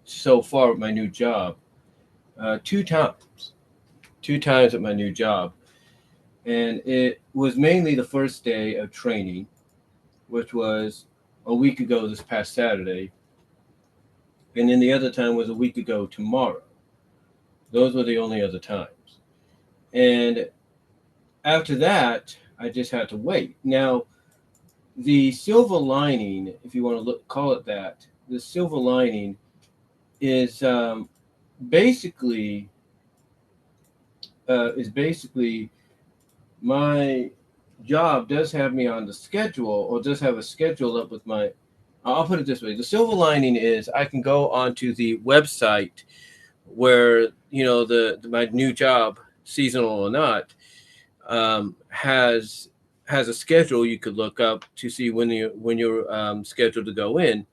so far with my new job. Two times at my new job, and it was mainly the first day of training, which was a week ago this past Saturday, and then the other time was a week ago tomorrow. Those were the only other times. And after that, I just had to wait. Now, the silver lining, if you want to call it that, the silver lining is basically basically my job does have me on the schedule, or does have a schedule up with my. I'll put it this way: the silver lining is I can go onto the website where my new job, seasonal or not, has a schedule you could look up to see when you're scheduled to go in.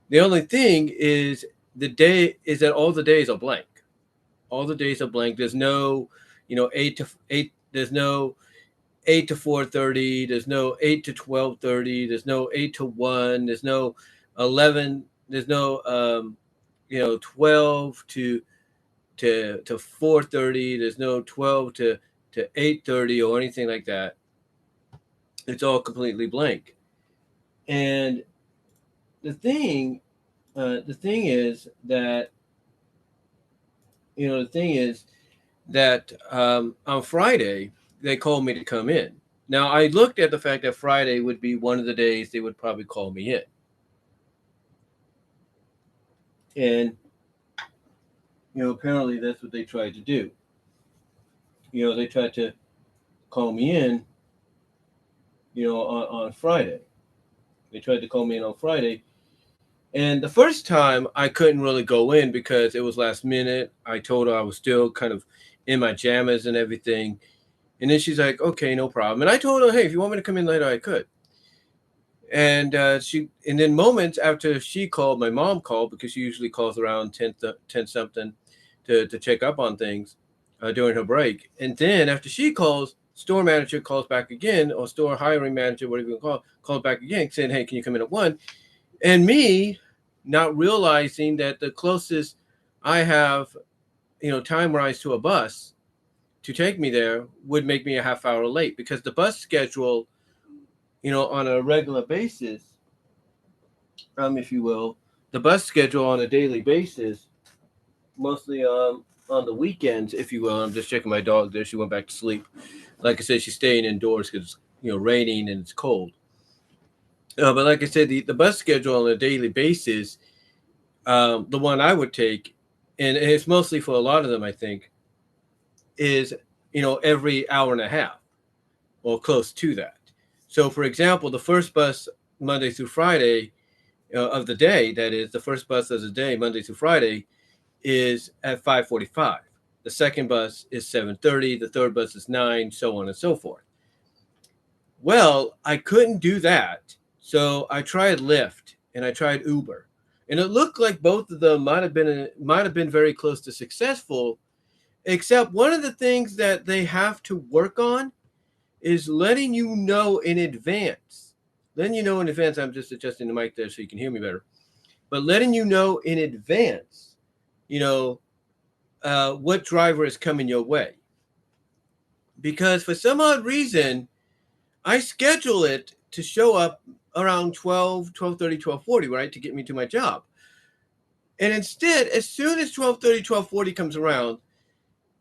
The only thing is the day is that all the days are blank. All the days are blank. There's no, 8 to 8. There's no 8 to 4:30. There's no 8 to 12:30. There's no 8 to 1. There's no 11. There's no 12 to 4:30. There's no 12 to 8:30 or anything like that. It's all completely blank. And the thing, the thing is that the thing is that on Friday they called me to come in. Now I looked at the fact that Friday would be one of the days they would probably call me in, and apparently that's what they tried to do. They tried to call me in, on Friday. They tried to call me in on Friday, and the first time I couldn't really go in because it was last minute. I told her I was still kind of in my jammies and everything. And then she's like, okay, no problem. And I told her, hey, if you want me to come in later, I could. And then moments after she called, my mom called, because she usually calls around 10 something to check up on things during her break. And then after she calls, store manager calls back again, or store hiring manager, whatever you calls back again, saying, hey, can you come in at 1? And me not realizing that the closest I have, time rise to a bus to take me there would make me a half hour late, because the bus schedule, on a regular basis, if you will, the bus schedule on a daily basis, mostly on the weekends, if you will. I'm just checking my dog there. She went back to sleep. Like I said, she's staying indoors because it's raining and it's cold. But like I said, the bus schedule on a daily basis, the one I would take, and it's mostly for a lot of them, I think, is every hour and a half or close to that. So, for example, the first bus Monday through Friday of the day, that is the first bus of the day, Monday through Friday, is at 5:45. The second bus is 7:30. The third bus is 9, so on and so forth. Well, I couldn't do that, so I tried Lyft and I tried Uber, and it looked like both of them might have been very close to successful. Except one of the things that they have to work on is letting you know in advance. Letting you know in advance. I'm just adjusting the mic there so you can hear me better. But letting you know in advance, you know, what driver is coming your way. Because for some odd reason, I schedule it to show up around 12, 12:30, 12:40, right, to get me to my job. And instead, as soon as 12:30, 12:40 comes around,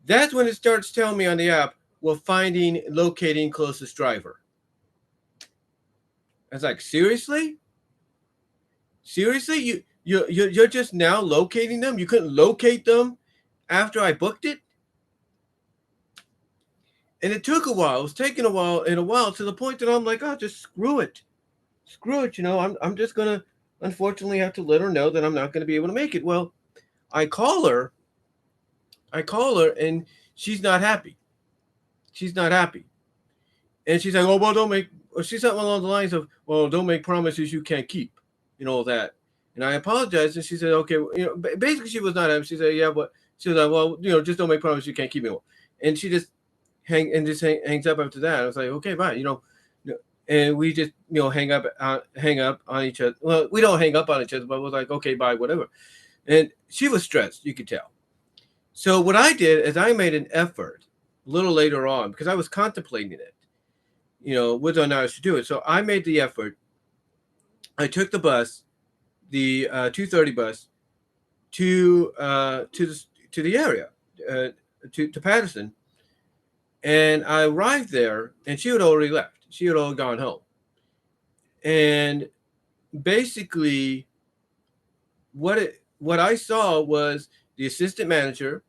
that's when it starts telling me on the app, well, locating closest driver. I was like, seriously? Seriously? You're just now locating them? You couldn't locate them after I booked it? And it took a while. It was taking a while to the point that I'm like, oh, just screw it. Screw it. I'm just going to unfortunately have to let her know that I'm not going to be able to make it. Well, I call her. And she's not happy. She's not happy. And she's like, oh, well, or she's something along the lines of, well, don't make promises you can't keep, all that. And I apologized, and she said, okay, basically she was not happy. She said, yeah, but she was like, well, just don't make promises you can't keep anymore. And she just hangs up after that. I was like, okay, bye, and we just, hang up on each other. Well, we don't hang up on each other, but we're like, okay, bye, whatever. And she was stressed, you could tell. So what I did is I made an effort a little later on because I was contemplating it, whether or not I should do it. So I made the effort. I took the bus, the 2:30 bus, to the area, uh, to Patterson, and I arrived there, and she had already left. She had all gone home, and basically, what I saw was the assistant manager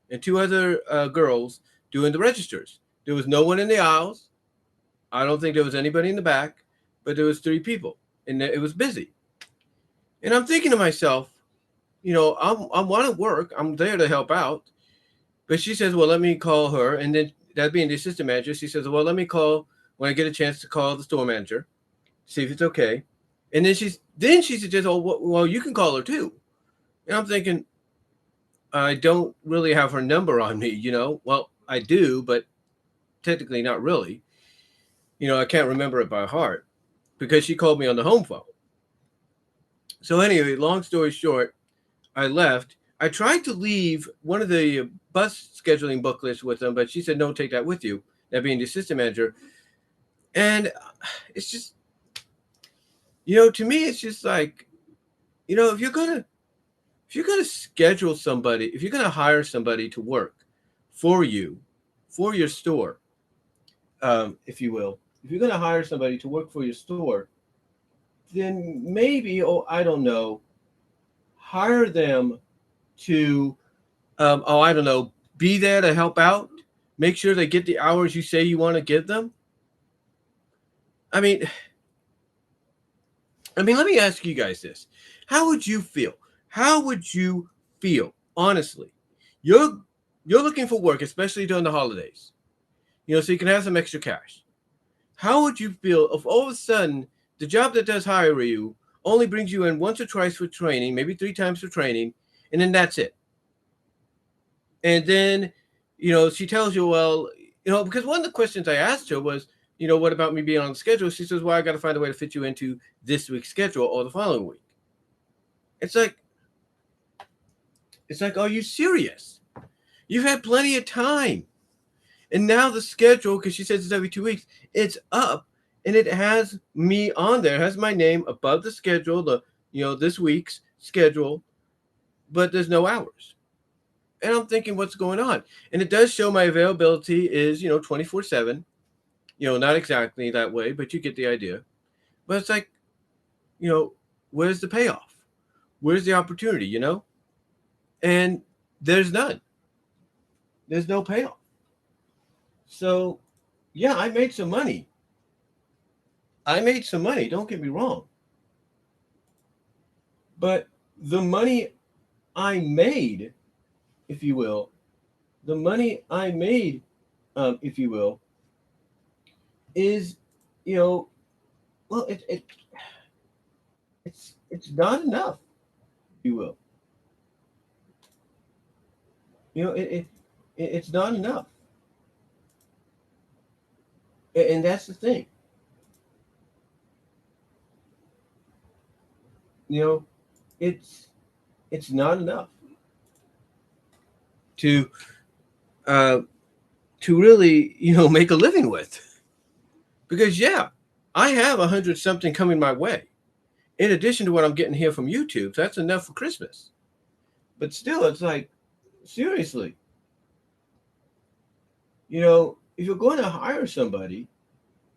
and two other girls doing the registers. There was no one in the aisles. I don't think there was anybody in the back, but there was three people, and it was busy. And I'm thinking to myself, I want to work. I'm there to help out. But she says, well, let me call her. And then that being the assistant manager, she says, well, let me call when I get a chance to call the store manager, see if it's okay. And then she suggests, oh, well, you can call her too. And I'm thinking, I don't really have her number on me. Well, I do, but technically not really. I can't remember it by heart because she called me on the home phone. So anyway, long story short, I left. I tried to leave one of the bus scheduling booklets with them, but she said, no, take that with you, that being the assistant manager. And it's just, to me, it's just like, if you're gonna schedule somebody, if you're gonna hire somebody to work for you, for your store, if you will, if you're gonna hire somebody to work for your store, then maybe, I don't know, hire them to, I don't know, be there to help out, make sure they get the hours you say you want to give them. I mean, let me ask you guys this. How would you feel? How would you feel, honestly? You're looking for work, especially during the holidays, so you can have some extra cash. How would you feel if all of a sudden the job that does hire you only brings you in once or twice for training, maybe 3 times for training, and then that's it? And then, she tells you, well, because one of the questions I asked her was, what about me being on the schedule? She says, well, I got to find a way to fit you into this week's schedule or the following week. It's like, are you serious? You've had plenty of time. And now the schedule, because she says it's every 2 weeks, it's up and it has me on there. It has my name above the schedule, this week's schedule, but there's no hours. And I'm thinking, what's going on? And it does show my availability is, 24/7, not exactly that way, but you get the idea. But it's like, where's the payoff? Where's the opportunity, And there's none. There's no payoff. So, yeah, I made some money. Don't get me wrong. But the money I made, if you will, is, well, it's not enough, if you will. It's not enough, and that's the thing. You know, it's not enough to uh, really make a living with, because yeah, I have 100 something coming my way in addition to what I'm getting here from YouTube. So that's enough for Christmas. But still, it's like, seriously, if you're going to hire somebody,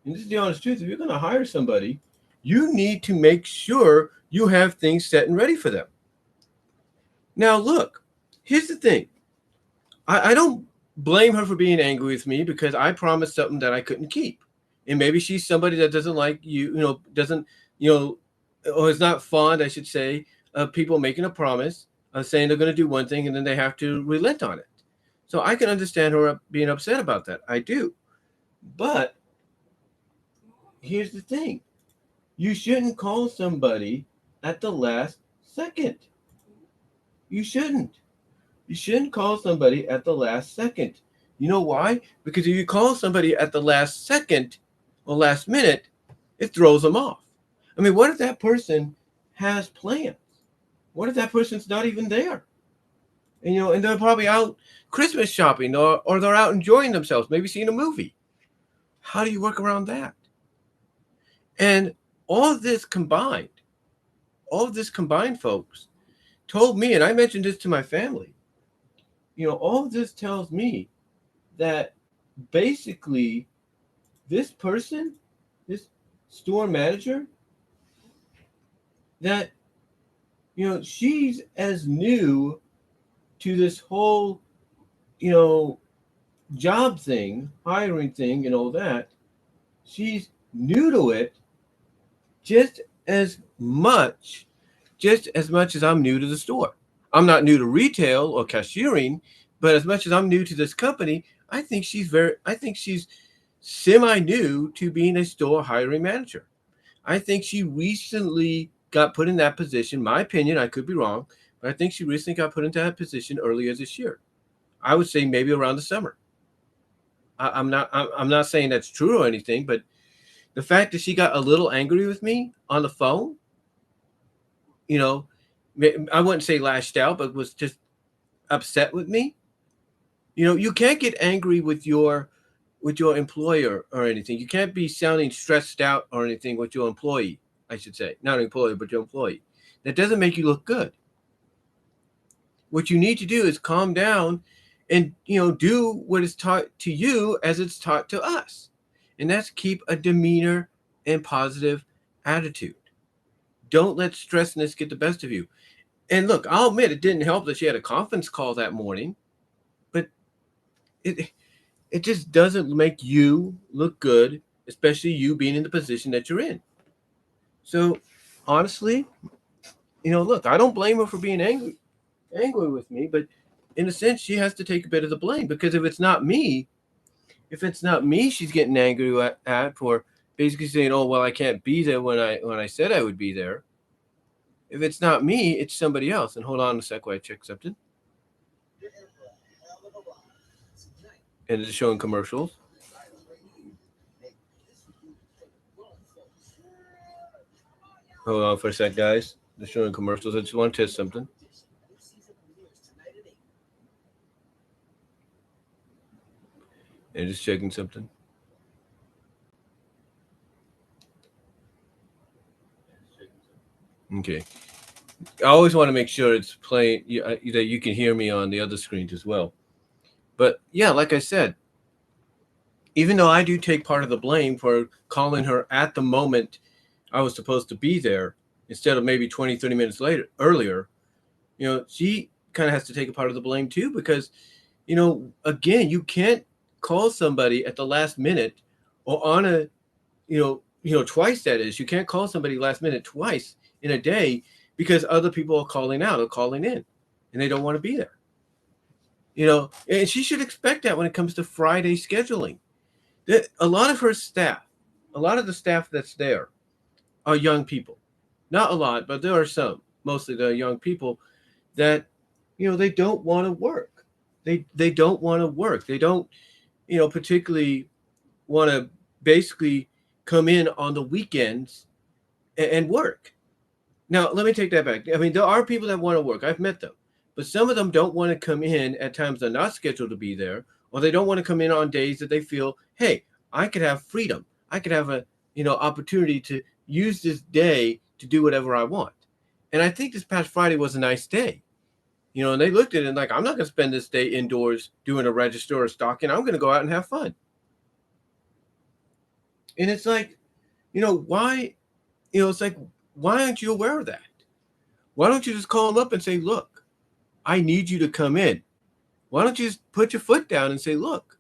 and this is the honest truth, if you're going to hire somebody, you need to make sure you have things set and ready for them. Now, look, here's the thing. I don't blame her for being angry with me, because I promised something that I couldn't keep. And maybe she's somebody that doesn't like doesn't, or is not fond, I should say, of people making a promise, saying they're going to do one thing and then they have to relent on it. So I can understand her being upset about that. I do. But here's the thing. You shouldn't call somebody at the last second. You shouldn't. You shouldn't call somebody at the last second. You know why? Because if you call somebody at the last second or last minute, it throws them off. I mean, what if that person has plans? What if that person's not even there? And and they're probably out Christmas shopping, or they're out enjoying themselves, maybe seeing a movie. How do you work around that? And all of this combined, all of this combined, folks, told me, and I mentioned this to my family, all of this tells me that basically this person, this store manager, that, she's as new to this whole, you know, job thing, hiring thing, and all that. She's new to it just as much, just as much as I'm new to the store. I'm not new to retail or cashiering, but as much as I'm new to this company, I think she's semi new to being a store hiring manager. I think she recently got put in that position. My opinion, I could be wrong, but I think she recently got put into that position earlier this year. I would say maybe around the summer. I'm not saying that's true or anything, but the fact that she got a little angry with me on the phone, you know, I wouldn't say lashed out, but was just upset with me. You can't get angry with your employer or anything. You can't be sounding stressed out or anything with your employee, I should say. Not an employer, but your employee. That doesn't make you look good. What you need to do is calm down and do what is taught to you as it's taught to us. And that's keep a demeanor and positive attitude. Don't let stressness get the best of you. And look, I'll admit it didn't help that she had a conference call that morning, but it it just doesn't make you look good, especially you being in the position that you're in. So honestly, look, I don't blame her for being angry with me, but in a sense, she has to take a bit of the blame, because if it's not me, she's getting angry at for basically saying, "Oh, well, I can't be there when I said I would be there." If it's not me, it's somebody else. And hold on a sec while I check something. And it's showing commercials. Hold on for a sec, guys. They're showing commercials. I just want to test something. And just checking something. Okay. I always want to make sure it's playing, that you can hear me on the other screens as well. But yeah, like I said, even though I do take part of the blame for calling her at the moment I was supposed to be there instead of maybe 20, 30 minutes earlier, she kind of has to take a part of the blame too, because, again, you can't call somebody at the last minute, or on a, twice, that is, you can't call somebody last minute twice in a day because other people are calling out or calling in and they don't want to be there. And she should expect that when it comes to Friday scheduling. That a lot of her staff, a lot of the staff that's there are young people. Not a lot, but there are some, mostly the young people that, they don't want to work. They don't want to work. They don't, particularly want to basically come in on the weekends and work. Now, let me take that back. I mean, there are people that want to work. I've met them. But some of them don't want to come in at times they're not scheduled to be there, or they don't want to come in on days that they feel, hey, I could have freedom. I could have a, opportunity to use this day to do whatever I want. And I think this past Friday was a nice day. And they looked at it like, I'm not going to spend this day indoors doing a register or stocking. I'm going to go out and have fun. And it's like, why, it's like, why aren't you aware of that? Why don't you just call them up and say, look, I need you to come in. Why don't you just put your foot down and say, look,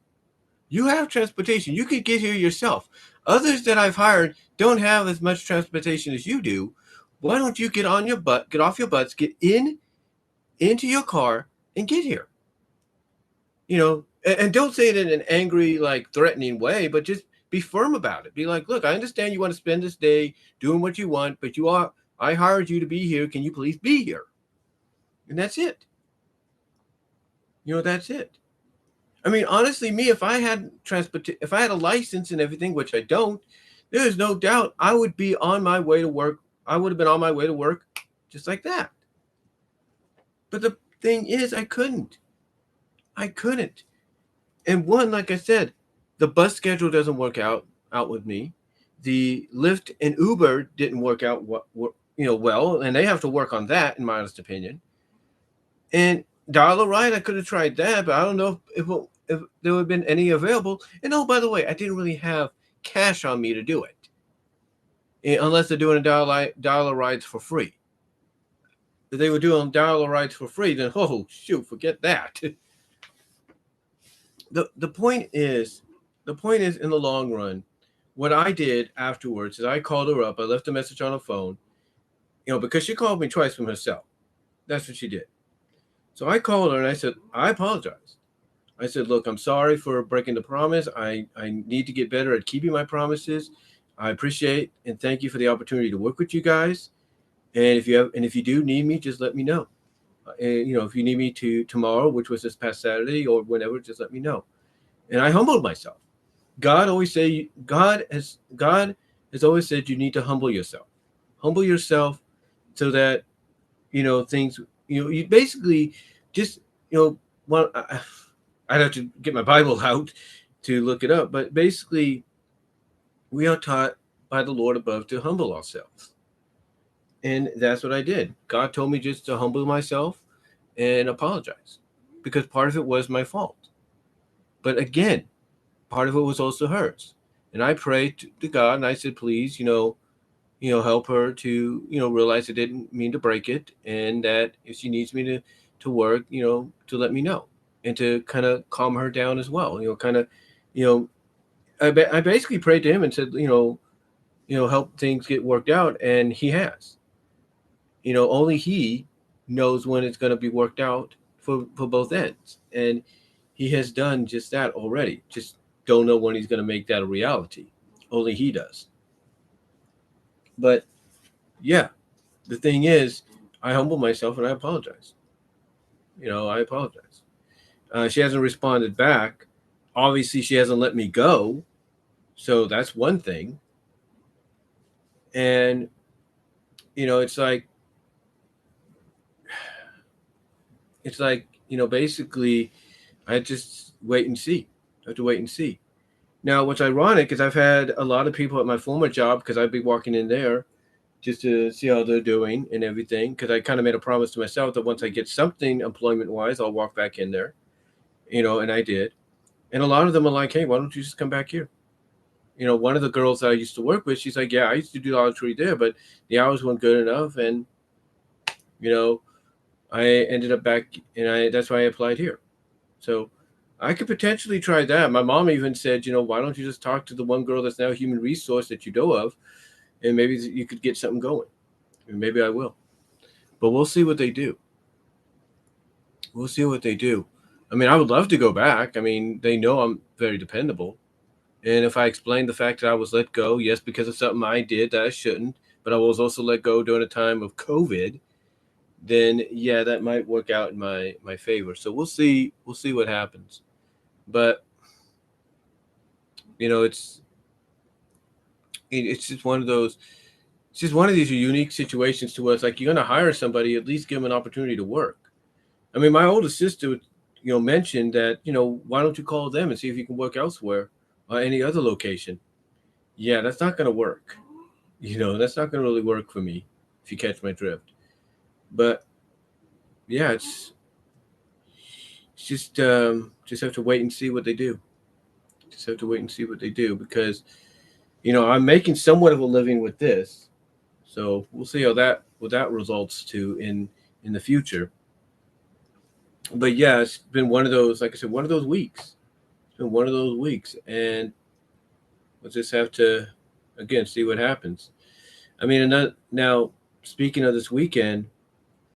you have transportation. You could get here yourself. Others that I've hired don't have as much transportation as you do. Why don't you get on your butt, get off your butts, get into your car and get here? And don't say it in an angry, like threatening way, but just be firm about it. Be like, look, I understand you want to spend this day doing what you want, but I hired you to be here. Can you please be here? And that's it. That's it. I mean, honestly, me, if I had if I had a license and everything, which I don't, there is no doubt I would be on my way to work. I would have been on my way to work just like that. But the thing is, I couldn't. I couldn't. And one, like I said, the bus schedule doesn't work out with me. The Lyft and Uber didn't work out well, and they have to work on that, in my honest opinion. And dollar ride, I could have tried that, but I don't know if there would have been any available. And oh, by the way, I didn't really have cash on me to do it, unless they're doing dollar rides for free. If they were doing dollar rides for free, then oh shoot, forget that. the point is, in the long run, what I did afterwards is I called her up. I left a message on her phone, because she called me twice from herself. That's what she did. So I called her and I said, I apologize. I said, look, I'm sorry for breaking the promise. I need to get better at keeping my promises. I appreciate and thank you for the opportunity to work with you guys. And if you do need me, just let me know. And if you need me to tomorrow, which was this past Saturday, or whenever, just let me know. And I humbled myself. God has always said you need to humble yourself. Humble yourself so that things. You basically just well, I'd have to get my Bible out to look it up, but basically, we are taught by the Lord above to humble ourselves, and that's what I did. God told me just to humble myself and apologize, because part of it was my fault, but again, part of it was also hers. And I prayed to God, and I said, please, help her to, realize I didn't mean to break it, and that if she needs me to work, to let me know, and to kind of calm her down as well. Kind of, you know, I basically prayed to him and said, help things get worked out, and he has. Only he knows when it's going to be worked out for both ends, and he has done just that already. Just don't know when he's going to make that a reality. Only he does. But yeah, the thing is, I humble myself and I apologize. I apologize. She hasn't responded back. Obviously, she hasn't let me go. So that's one thing. And, it's like, basically, I just wait and see. I have to wait and see. Now, what's ironic is I've had a lot of people at my former job, because I'd be walking in there just to see how they're doing and everything. Because I kind of made a promise to myself that once I get something employment wise, I'll walk back in there, and I did. And a lot of them are like, hey, why don't you just come back here? One of the girls that I used to work with, she's like, yeah, I used to do laundry there, but the hours weren't good enough. And, you know, I ended up back, and that's why I applied here. So I could potentially try that. My mom even said, why don't you just talk to the one girl that's now human resource that you know of, and maybe you could get something going. And maybe I will. But we'll see what they do. We'll see what they do. I mean, I would love to go back. I mean, they know I'm very dependable. And if I explain the fact that I was let go, yes, because of something I did that I shouldn't, but I was also let go during a time of COVID, then yeah, that might work out in my favor. So we'll see. We'll see what happens. But it's just one of those. It's just one of these unique situations to us. Like, you're gonna hire somebody, at least give them an opportunity to work. I mean, my older sister, mentioned that, why don't you call them and see if you can work elsewhere or any other location? Yeah, that's not gonna work. That's not gonna really work for me, if you catch my drift. But yeah, it's just have to wait and see what they do. Just have to wait and see what they do, because I'm making somewhat of a living with this, so we'll see how that results to in the future. But yeah, it's been one of those, like I said, one of those weeks. It's been one of those weeks, and we'll just have to again see what happens. I mean, now speaking of this weekend,